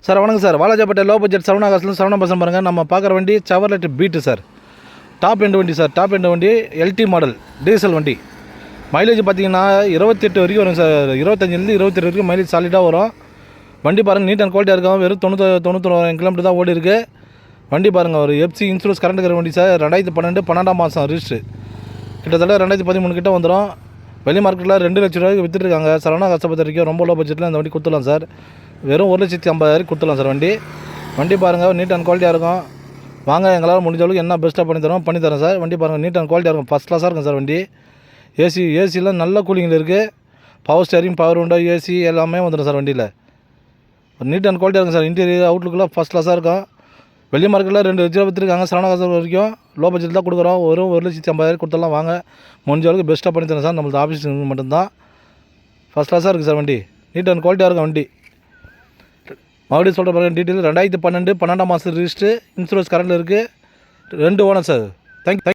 Sir வணக்கம் sir. Walajapet low budget Saravana காசுலேருந்து சரவணா பசங்க பாருங்கள். நம்ம பார்க்குற வண்டி Chevrolet Beat sir. Top end வண்டி சார். டாப் எண்டு வண்டி எல்டி மாடல் டீசல் வண்டி. மைலேஜ் பார்த்தீங்கன்னா 28 வரைக்கும் வரும் சார். 25லேருந்து 28 வரைக்கும் மைலேஜ் சாலிடாக வரும். வண்டி பாருங்கள் நீட் அண்ட் குவாலிட்டியாக இருக்கும். வெறும் 91 கிலோமீட்டர் தான் ஓடி இருக்குது. வண்டி பாருங்கள் ஒரு எஃப்சி இன்சூரன்ஸ் கரண்ட் இருக்கிற வண்டி சார். 2012 12ஆம் மாதம் ரிஜிஸ்ட்ரு. கிட்டத்தட்ட 2013 கிட்ட வந்துடும். வெளி மார்க்கெட்டில் 2 லட்ச ரூபாய்க்கு விற்றுருக்காங்க. சரவணா காசை பொறுத்த வரைக்கும் ரொம்ப லோ பட்ஜெட்டில் இந்த வண்டி கொடுத்துடலாம் சார். வெறும் 1,50,000 கொடுத்துடலாம் சார். வண்டி பாருங்கள் நீட் அண்ட் குவாலிட்டியாக இருக்கும். வாங்க, எங்களால் முடிஞ்ச அளவுக்கு என்ன பெஸ்ட்டாக பண்ணித்தரோம் சார். வண்டி பாருங்கள் நீட் அண்ட் குவாலிட்டியாக இருக்கும். ஃபஸ்ட் கிளாஸாக இருக்கும் சார் வண்டி. ஏசிலாம் நல்ல கூலிங்கில் இருக்குது. Power steering, power window, AC எல்லாமே வந்துடும் சார் வண்டியில். நீட் அண்ட் குவாலிட்டியாக இருக்கும் சார். இன்டீரியர் அவுட்லுக்கெலாம் ஃபஸ்ட் கிளாஸாக இருக்கும். வெளி மார்க்கெட்டில் 2 லட்ச ரூபா விற்றுருக்காங்க. சரவணா காசு வரைக்கும் லோ பட்ஜெட் தான் கொடுக்குறோம். வெறும் 1,50,000 கொடுத்துடலாம். வாங்க, முடிஞ்ச அளவுக்கு பெஸ்ட்டாக பண்ணித்தரோம் சார். நம்மளது ஆஃபீஸ் மட்டும்தான். ஃபஸ்ட் கிளாஸாக இருக்குது சார் வண்டி. நீட் அண்ட் குவாலிட்டியாக இருக்கும் வண்டி. மறுபடியும் சொல்கிற பாருங்கள் டீட்டெயில். 2012 12ஆம் மாதம் ரிஜிஸ்ட்ரு. இன்சூரன்ஸ் கரண்டில் இருக்குது. 2 ஓனர் சார். தேங்க்யூ.